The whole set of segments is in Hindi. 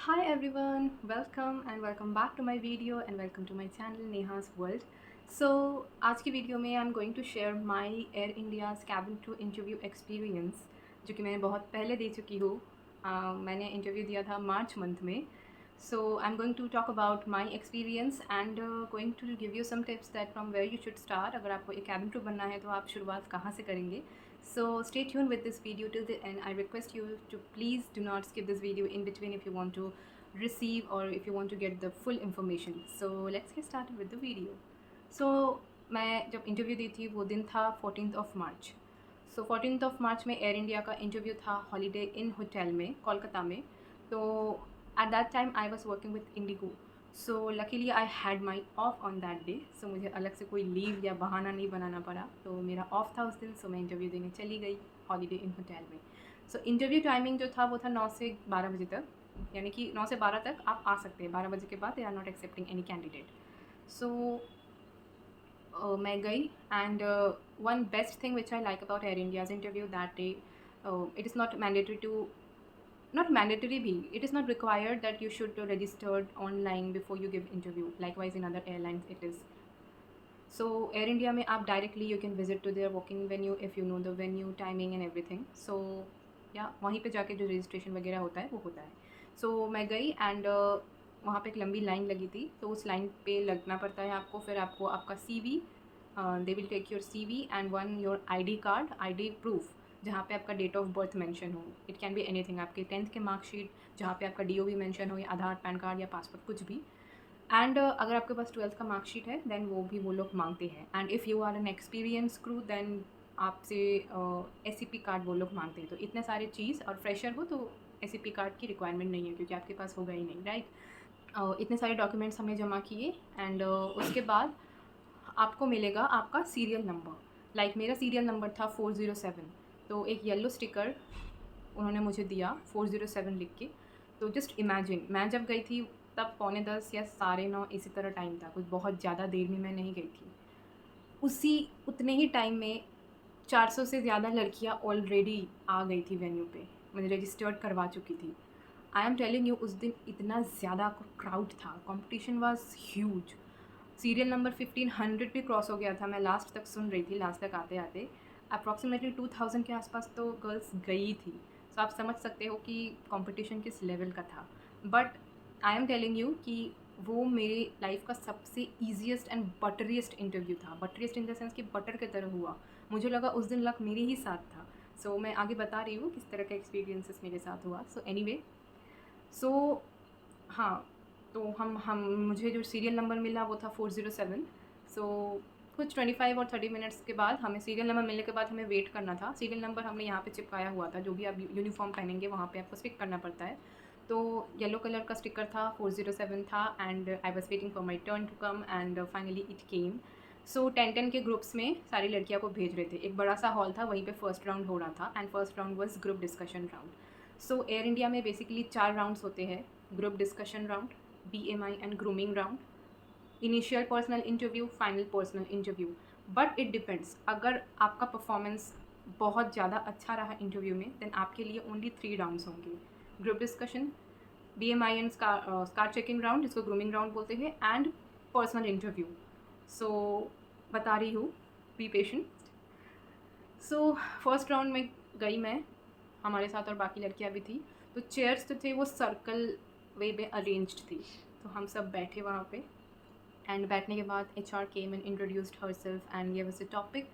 Hi everyone, welcome back to my video and welcome to my channel Neha's World. So आज की वीडियो में I am going to share my Air India's cabin crew interview experience जो कि मैंने बहुत पहले दे चुकी हूँ। मैंने इंटरव्यू दिया था मार्च मंथ में। So I am going to talk about my experience and going to give you some tips that from where you should start. अगर आपको एक कैबिन क्रू बनना है तो आप शुरुआत कहाँ से करेंगे। So stay tuned with this video till the end. I request you to please do not skip this video in between if you want to receive or if you want to get the full information. So let's get started with the video. So मैं जब इंटरव्यू दी थी वो दिन था 14th of March. So 14th of March में एयर इंडिया का इंटरव्यू था हॉलीडे इन होटल में कोलकाता में। तो at that time I was working with IndiGo. So luckily I had my off on that day. So मुझे अलग से कोई लीव या बहाना नहीं बनाना पड़ा। तो मेरा ऑफ था उस दिन। सो मैं इंटरव्यू देने चली गई हॉलीडे इन होटल में। सो इंटरव्यू टाइमिंग जो था वो था 9 से 12 बजे तक, यानी कि 9 से 12 तक आप आ सकते हैं। 12 बजे के बाद they are not accepting any candidate. So मैं गई and one best thing which I like about Air India's interview that day, it is not mandatory to not mandatory bhi, it is not required that you should registered online before you give interview, likewise in other airlines it is. So air india mein aap directly you can visit to their working venue if you know the venue timing and everything. So yeah, waहीं पे जाके जो registration वगैरह होता है वो होता है. So मैं गई and वहाँ पे एक लंबी लाइन लगी थी। तो उस लाइन पे लगना पड़ता है आपको। फिर आपको आपका CV, they will take your CV and one your ID card, ID proof जहाँ पे आपका डेट ऑफ बर्थ मेंशन हो। इट कैन बी एनीथिंग, आपके 10th के मार्कशीट जहाँ पे आपका DOB मेंशन हो, या आधार, पैन कार्ड या पासपोर्ट, कुछ भी। एंड अगर आपके पास 12th का मार्कशीट है देन वो भी वो लोग मांगते हैं। And if you are an experience crew then आपसे SCP कार्ड वो लोग मांगते हैं। तो इतने सारे चीज़, और फ्रेशर हो तो SCP कार्ड की रिक्वायरमेंट नहीं है क्योंकि आपके पास होगा ही नहीं, राइट। इतने सारे डॉक्यूमेंट्स हमने जमा किए एंड उसके बाद आपको मिलेगा आपका सीरियल नंबर। लाइक मेरा सीरियल नंबर था 407। तो एक येलो स्टिकर उन्होंने मुझे दिया 407 लिख के। तो जस्ट इमेजिन, मैं जब गई थी तब 9:45 या 9:30 इसी तरह टाइम था, कुछ बहुत ज़्यादा देर में मैं नहीं गई थी। उसी उतने ही टाइम में 400 से ज़्यादा लड़कियां ऑलरेडी आ गई थी वेन्यू पे, मुझे रजिस्टर्ड करवा चुकी थी। आई एम टेलिंग यू, उस दिन इतना ज़्यादा क्राउड था, competition was huge. Serial number 1500 भी क्रॉस हो गया था। मैं लास्ट तक सुन रही थी, लास्ट तक आते आते अप्रॉक्सीमेटली 2000 के आसपास तो गर्ल्स गई थी। सो आप समझ सकते हो कि कंपटीशन किस लेवल का था। But I am telling you कि वो मेरी लाइफ का सबसे ईजीएस्ट एंड बटरिएस्ट इंटरव्यू था। बटरिएस्ट इन द सेंस कि बटर की तरह हुआ। मुझे लगा उस दिन लक मेरे ही साथ था। सो मैं आगे बता रही हूँ किस तरह का एक्सपीरियंसेस मेरे साथ हुआ। सो एनीवे, सो हाँ, तो हम मुझे जो सीरियल नंबर मिला वो था 407। सो कुछ 25 और 30 मिनट्स के बाद हमें सीरियल नंबर मिलने के बाद हमें वेट करना था। सीरियल नंबर हमने यहाँ पे चिपकाया हुआ था, जो भी आप यूनिफॉर्म पहनेंगे वहाँ पे आपको स्टिक करना पड़ता है। तो येलो कलर का स्टिकर था, 407 था and I was waiting for my turn to come and finally it came. So 10-10 के ग्रुप्स में सारी लड़कियों को भेज रहे थे। एक बड़ा सा हॉल था, वहीं पे फर्स्ट राउंड हो रहा था and first round was group discussion round. So air India में बेसिकली 4 राउंड्स होते हैं: group discussion round, BMI and grooming round, initial personal interview, final personal interview. But it depends, अगर आपका परफॉर्मेंस बहुत ज़्यादा अच्छा रहा इंटरव्यू में देन आपके लिए ओनली 3 राउंड्स होंगे: group discussion, BMI and scar checking round जिसको ग्रूमिंग राउंड बोलते हैं, एंड पर्सनल इंटरव्यू। सो बता रही हूँ, be patient. So first round में गई मैं, हमारे साथ और बाकी लड़कियाँ भी थी। तो चेयर्स जो थे वो सर्कल वे में अरेंज्ड थी। तो हम सब बैठे वहाँ पे एंड बैठने के बाद HR came and introduced herself and give us a topic.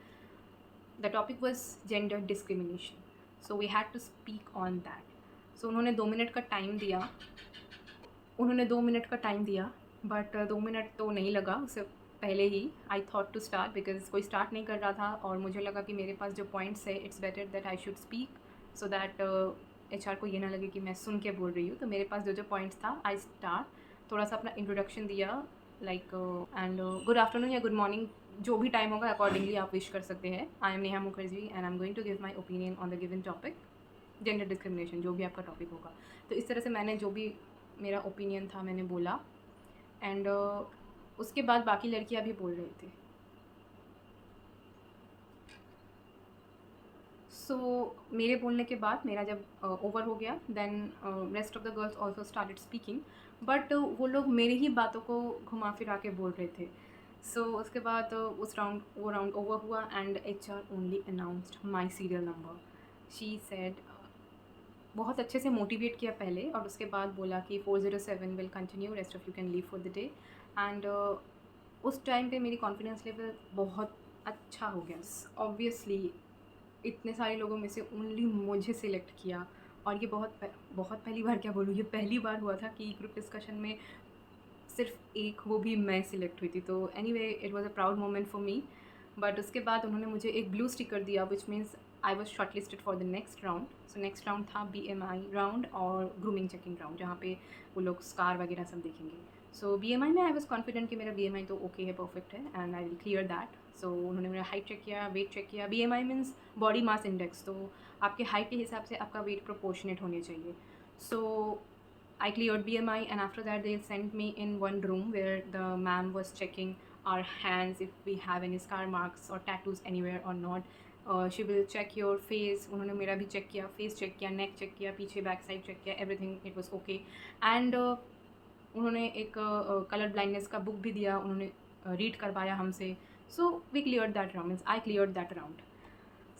The topic was gender discrimination. So we had to speak on that. So उन्होंने 2 मिनट का टाइम दिया। बट 2 मिनट तो नहीं लगा, उससे पहले ही I thought to start because कोई स्टार्ट नहीं कर रहा था और मुझे लगा कि मेरे पास जो पॉइंट्स है it's better that I should speak so that HR को ये ना लगे कि मैं सुन के बोल रही हूँ। तो मेरे पास जो जो पॉइंट्स था आई स्टार्ट, थोड़ा सा अपना इंट्रोडक्शन दिया लाइक एंड गुड आफ्टरनून या गुड मॉर्निंग, जो भी टाइम होगा अकॉर्डिंगली आप विश कर सकते हैं। I am Neha Mukherjee and I am going to give my opinion on the given topic gender discrimination, जो भी आपका टॉपिक होगा। तो इस तरह से मैंने जो भी मेरा ओपिनियन था मैंने बोला एंड उसके बाद बाकी लड़कियां भी बोल रहे थे। सो मेरे बोलने के बाद मेरा जब ओवर हो गया, then rest of the girls also started speaking, but वो लोग मेरी ही बातों को घुमा फिरा के बोल रहे थे। उसके बाद वो राउंड ओवर हुआ and HR only announced my serial number. She said, बहुत अच्छे से मोटिवेट किया पहले, और उसके बाद बोला कि 407 will continue, rest of you can leave for the day. And उस टाइम पे मेरी कॉन्फिडेंस लेवल बहुत अच्छा हो गया। ऑब्वियसली इतने सारे लोगों में से ओनली मुझे सिलेक्ट किया, और ये बहुत पहली बार, क्या बोलूँ, ये पहली बार हुआ था कि ग्रुप डिस्कशन में सिर्फ एक, वो भी मैं सिलेक्ट हुई थी। तो anyway, it was a proud moment for me. But उसके बाद उन्होंने मुझे एक ब्लू स्टिकर दिया, which means I was short listed for the next round. So next round था BMI राउंड और ग्रूमिंग चेकिंग राउंड, जहाँ पे वो लोग स्कार वगैरह सब देखेंगे। सो BMI में आई वॉज कॉन्फिडेंट कि मेरा BMI तो ओके है, परफेक्ट है, and I will clear that. So उन्होंने मेरा हाइट चेक किया, वेट चेक किया। BMI means body mass index, तो आपके हाइट के हिसाब से आपका वेट प्रोपोर्शनेट होने चाहिए। सो I cleared BMI, and after that they sent me in one room where the ma'am was checking our hands if we have any scar marks or tattoos anywhere or not. She will check your face. उन्होंने मेरा भी चेक किया, फेस चेक किया, नेक चेक किया, पीछे बैक साइड चेक किया, everything it was okay. And उन्होंने एक कलर ब्लाइंडनेस का बुक भी दिया, उन्होंने रीड करवाया हमसे। So we clear that round, means I clear that round.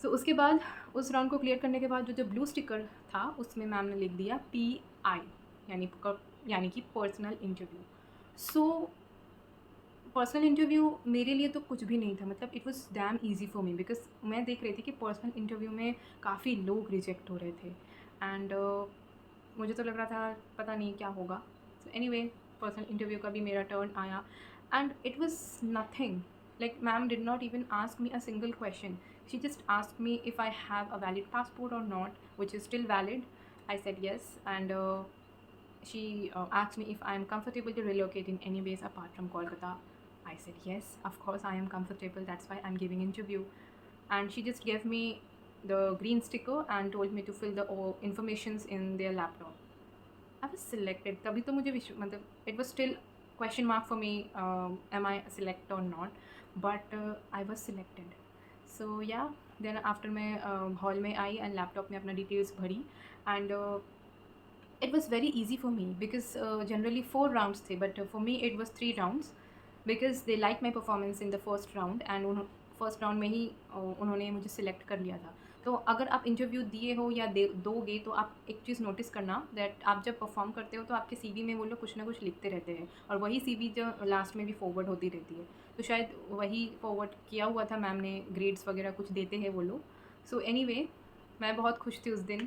So उसके बाद, उस राउंड को क्लियर करने के बाद जो ब्लू स्टिकर था उसमें मैम ने लिख दिया PI, यानी कि personal interview. So personal interview मेरे लिए तो कुछ भी नहीं था, मतलब it was dam easy for me, because मैं देख रही थी कि पर्सनल इंटरव्यू में काफ़ी लोग रिजेक्ट हो रहे थे, एंड मुझे तो लग रहा था पता नहीं क्या होगा। सो एनीवे, पर्सनल इंटरव्यू का भी मेरा टर्न आया, and it was nothing, like ma'am did not even ask me a single question. She just asked me if I have a valid passport or not, which is still valid. I said yes, and she asked me if I am comfortable to relocate in any ways apart from Kolkata. I said yes, of course I am comfortable, that's why I'm giving interview. And she just gave me the green sticker and told me to fill the informations in their laptop. I was selected, तभी तो मुझे मतलब it was still question mark for me, am I select or not, but I was selected. So yeah, then after मैं hall में आई and laptop में अपना details भरी, and it was very easy for me because generally 4 rounds थे, but for me it was 3 rounds because they liked my performance in the first round, and first round में ही उन्होंने मुझे सिलेक्ट कर लिया था। तो अगर आप इंटरव्यू दिए हो या दोगे तो आप एक चीज़ नोटिस करना, दैट आप जब परफॉर्म करते हो तो आपके CV में वो लोग कुछ ना कुछ लिखते रहते हैं, और वही CV जो लास्ट में भी फॉरवर्ड होती रहती है। तो शायद वही फॉरवर्ड किया हुआ था मैम ने, ग्रेड्स वगैरह कुछ देते हैं वो लोग। सो एनीवे, मैं बहुत खुश थी उस दिन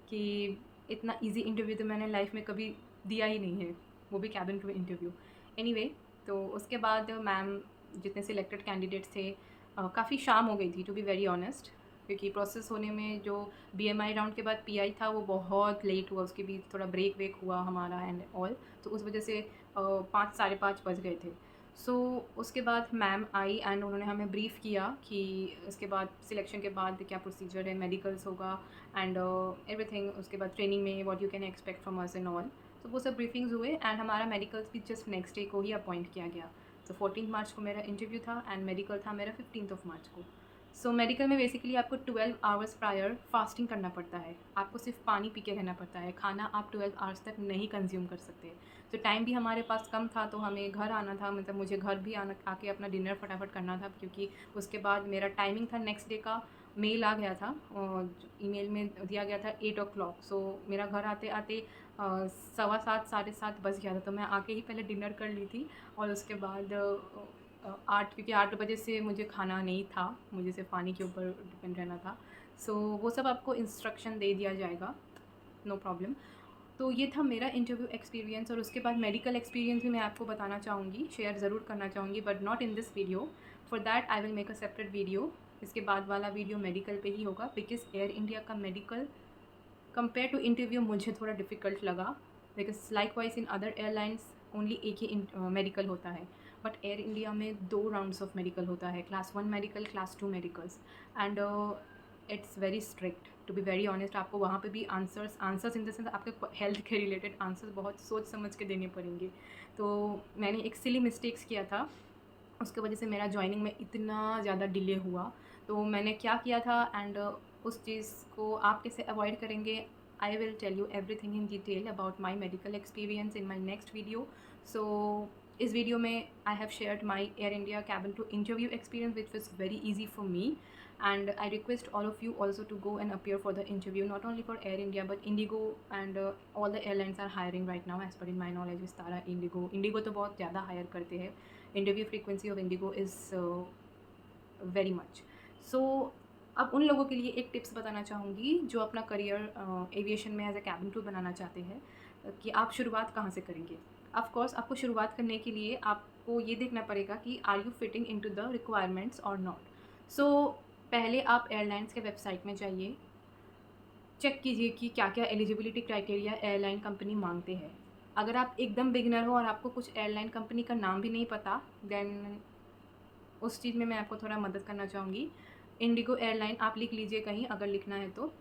कि इतना इजी इंटरव्यू तो मैंने लाइफ में कभी दिया ही नहीं है, वो भी कैबिन क्रू इंटरव्यू। एनीवे, तो उसके बाद मैम जितने सिलेक्टेड कैंडिडेट्स थे, काफ़ी शाम हो गई थी टू बी वेरी ऑनेस्ट, क्योंकि प्रोसेस होने में जो BMI राउंड के बाद PI था वो बहुत लेट हुआ, उसके बीच थोड़ा ब्रेक वेक हुआ हमारा एंड ऑल, तो उस वजह से 5 साढ़े 5 बज गए थे। सो उसके बाद मैम आई एंड उन्होंने हमें ब्रीफ़ किया कि इसके बाद सिलेक्शन के बाद क्या प्रोसीजर है, मेडिकल्स होगा एंड एवरीथिंग, उसके बाद ट्रेनिंग में what you can expect from us and all. तो वो सब ब्रीफिंग्स हुए एंड हमारा मेडिकल्स भी जस्ट नेक्स्ट डे को ही अपॉइंट किया गया। तो 14 मार्च को मेरा इंटरव्यू था एंड मेडिकल था मेरा 15 मार्च को। सो मेडिकल में बेसिकली आपको 12 आवर्स प्रायर फास्टिंग करना पड़ता है, आपको सिर्फ पानी पी के रहना पड़ता है, खाना आप 12 आवर्स तक नहीं कंज्यूम कर सकते। तो टाइम भी हमारे पास कम था, तो हमें घर आना था, मतलब मुझे घर भी आके अपना डिनर फटाफट करना था, क्योंकि उसके बाद मेरा टाइमिंग था नेक्स्ट डे का, मेल आ गया था और ईमेल में दिया गया था 8 o'clock। सो मेरा घर आते आते 7:15 साढ़े 7 बज गया था, तो मैं आके ही पहले डिनर कर ली थी, और उसके बाद 8, क्योंकि 8 बजे से मुझे खाना नहीं था, मुझे सिर्फ पानी के ऊपर डिपेंड रहना था। सो वो सब आपको इंस्ट्रक्शन दे दिया जाएगा, नो प्रॉब्लम। तो ये था मेरा इंटरव्यू एक्सपीरियंस, और उसके बाद मेडिकल एक्सपीरियंस भी मैं आपको बताना चाहूँगी, शेयर ज़रूर करना चाहूँगी, but not in this video. For that I will make a separate video. इसके बाद वाला वीडियो मेडिकल पे ही होगा, बिकॉज एयर इंडिया का मेडिकल कंपेयर टू इंटरव्यू मुझे थोड़ा डिफ़िकल्ट लगा, because like wise in other airlines only एक ही मेडिकल होता है, बट एयर इंडिया में 2 राउंड्स ऑफ मेडिकल होता है, class 1 medical, class 2 medicals, and it's very strict to be very honest. आपको वहाँ पे भी आंसर्स इन द सेंस आपके हेल्थ के रिलेटेड आंसर्स बहुत सोच समझ के देने पड़ेंगे। तो मैंने एक सिली मिस्टेक्स किया था, उसकी वजह से मेरा जॉइनिंग में इतना ज़्यादा डिले हुआ। तो मैंने क्या किया था, एंड उस चीज़ को आप कैसे अवॉइड करेंगे, I will tell you everything in detail about my medical experience in my next video. So इस वीडियो में I have shared my Air India cabin to interview experience which was very easy for me, and I request all of you also to go and appear for the interview, not only for Air India but Indigo, and all the airlines are hiring right now as per in my knowledge. Vistara, Indigo तो बहुत ज़्यादा हायर करते हैं. Interview frequency of IndiGo is very much. So अब उन लोगों के लिए एक टिप्स बताना चाहूँगी जो अपना करियर एविएशन में एज अ कैबिन क्रू बनाना चाहते हैं, कि आप शुरुआत कहाँ से करेंगे. ऑफ कोर्स आपको शुरुआत करने के लिए आपको ये देखना पड़ेगा कि are you fitting into the requirements और नॉट. सो पहले आप एयरलाइंस के वेबसाइट में जाइए, चेक कीजिए कि क्या क्या एलिजिबिलिटी क्राइटेरिया एयरलाइन कंपनी मांगते हैं. अगर आप एकदम बिगिनर हो और आपको कुछ एयरलाइन कंपनी का नाम भी नहीं पता, देन उस चीज़ में मैं आपको थोड़ा मदद करना चाहूँगी. इंडिगो एयरलाइन आप लिख लीजिए कहीं अगर लिखना है तो.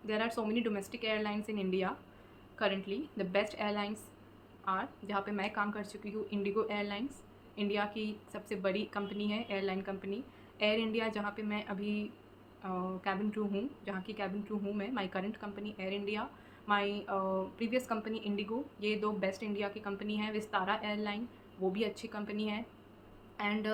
There are so many domestic airlines in India currently. The best airlines are, जहाँ पे मैं काम कर चुकी हूँ, इंडिगो एयरलाइंस इंडिया की सबसे बड़ी कंपनी है, एयरलाइन कंपनी. एयर इंडिया जहाँ पे मैं अभी कैबिन क्रू हूँ, जहाँ की कैबिन क्रू हूँ मैं, my current company air India, my previous company Indigo, ये दो बेस्ट इंडिया की कंपनी है. विस्तारा एयरलाइन, वो भी अच्छी कंपनी है. एंड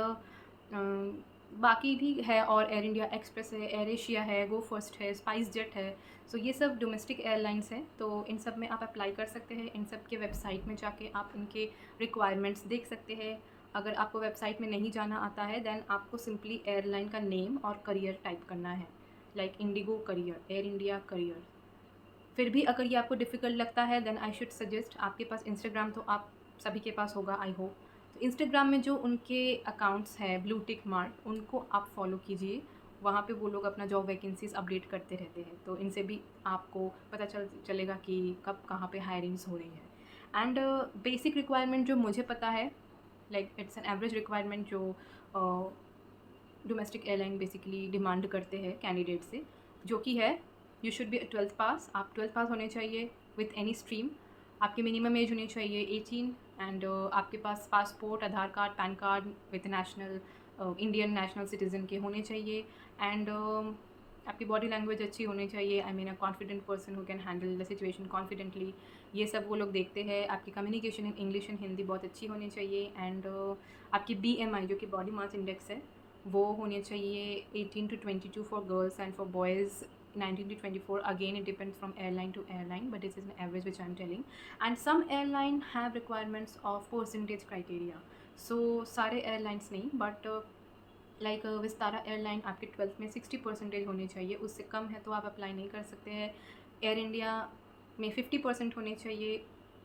बाकी भी है, और एयर इंडिया एक्सप्रेस है, एयर एशिया है, गो फर्स्ट है, स्पाइस जेट है. सो ये सब डोमेस्टिक एयरलाइंस हैं. तो इन सब में आप अप्लाई कर सकते हैं. इन सब के वेबसाइट में जाके आप इनके रिक्वायरमेंट्स देख सकते हैं. अगर आपको वेबसाइट में नहीं जाना आता है, देन आपको सिंपली एयरलाइन का नेम और करियर टाइप करना है, like Indigo career, air India career. फिर भी अगर ये आपको डिफ़िकल्ट लगता है, देन आई शुड सजेस्ट, आपके पास इंस्टाग्राम तो आप सभी के पास होगा आई होप. तो इंस्टाग्राम में जो उनके अकाउंट्स हैं ब्लू टिक मार्क, उनको आप फॉलो कीजिए. वहाँ पे वो लोग अपना जॉब वैकेंसीज अपडेट करते रहते हैं, तो इनसे भी आपको पता चलेगा कि कब कहाँ पे हायरिंग्स हो रही है. एंड बेसिक रिक्वायरमेंट जो मुझे पता है, like it's an average requirement जो डोमेस्टिक एयरलाइन बेसिकली डिमांड करते हैं कैंडिडेट से, जो कि है यू शुड बी 12th पास. आप 12th पास होने चाहिए विथ एनी स्ट्रीम. आपकी मिनिमम एज होनी चाहिए 18, एंड आपके पास passport, Aadhaar card, PAN card with national Indian national citizen के होने चाहिए. एंड आपकी बॉडी लैंग्वेज अच्छी होनी चाहिए, I mean a confident person who can handle the situation confidently. ये सब वो लोग देखते हैं. आपकी communication in English and Hindi बहुत अच्छी होनी चाहिए. एंड आपकी BMI जो कि बॉडी मास इंडेक्स है, वो होने चाहिए 18 to 22 for girls, and for boys 19 to 24. Again, it depends from airline to airline, but this is an average which I'm telling. And some airline have requirements of percentage criteria. So सारे airlines नहीं, but लाइक विस्तारा एयरलाइन आपके 12th में 60% होने चाहिए. उससे कम है तो आप अप्लाई नहीं कर सकते हैं. एयर इंडिया में 50% होने चाहिए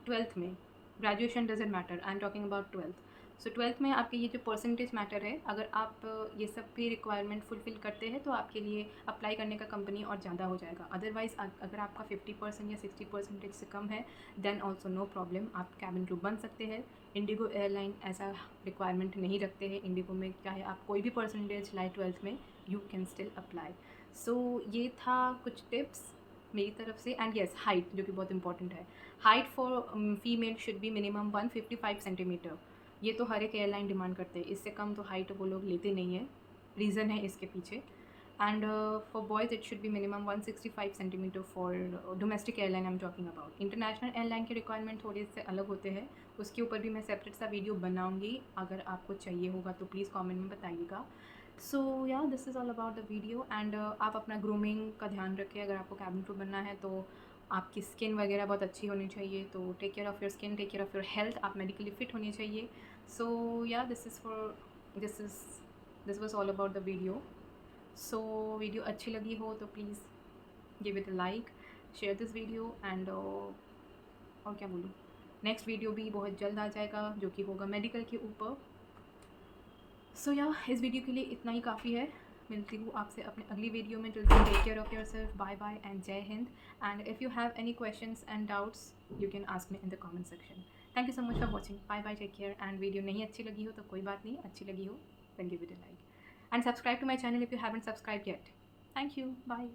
12th में. Graduation doesn't matter, I am talking about 12th. So 12th में आपके ये जो परसेंटेज मैटर है, अगर आप ये सब भी रिक्वायरमेंट फुलफ़िल करते हैं तो आपके लिए अप्लाई करने का कंपनी और ज़्यादा हो जाएगा. अदरवाइज़ अगर आपका 50% या 60% से कम है, देन ऑल्सो नो प्रॉब्लम, आप कैबिन क्रू बन सकते हैं. इंडिगो एयरलाइन ऐसा रिक्वायरमेंट नहीं रखते हैं. इंडिगो में चाहे आप कोई भी परसेंटेज लाए 12th में, यू कैन स्टिल अप्लाई. सो ये था कुछ टिप्स मेरी तरफ से. एंड येस, हाइट जो कि बहुत इंपॉर्टेंट है. Height for female should be minimum 155 centimetre. ये तो हर एक एयरलाइन डिमांड करते हैं. इससे कम तो हाइट वो लोग लेते नहीं है. रीज़न है इसके पीछे. And for boys it should be minimum 165 centimetre for domestic airline I am talking about. International airline के रिक्वायरमेंट थोड़े से अलग होते हैं. उसके ऊपर भी मैं सेपरेट सा वीडियो बनाऊँगी. अगर आपको चाहिए होगा तो प्लीज़ कॉमेंट में बताइएगा. सो yeah this is all about the video. And आप अपना ग्रूमिंग का ध्यान रखें. अगर आपको कैबिन क्रू बनना है तो आपकी स्किन वगैरह बहुत अच्छी होनी चाहिए. तो take care of your skin, take care of your health. आप मेडिकली फिट होनी चाहिए. So yeah this was all about the video. सो वीडियो अच्छी लगी हो तो please give it a like, share this video. And और क्या बोलूँ, नेक्स्ट वीडियो भी बहुत जल्द आ जाएगा जो कि होगा मेडिकल के ऊपर. सो या इस वीडियो के लिए इतना ही काफ़ी है. मिलती हूँ आपसे अपने अगली वीडियो में. Till then take care of yourself. Bye bye and Jai Hind. And if you have any questions and doubts you can ask me in the comment section. Thank you so much for watching. Bye bye, take care. And video नहीं अच्छी लगी हो तो कोई बात नहीं, अच्छी लगी हो then give it a like and subscribe to my channel if you haven't subscribed yet. Thank you. Bye.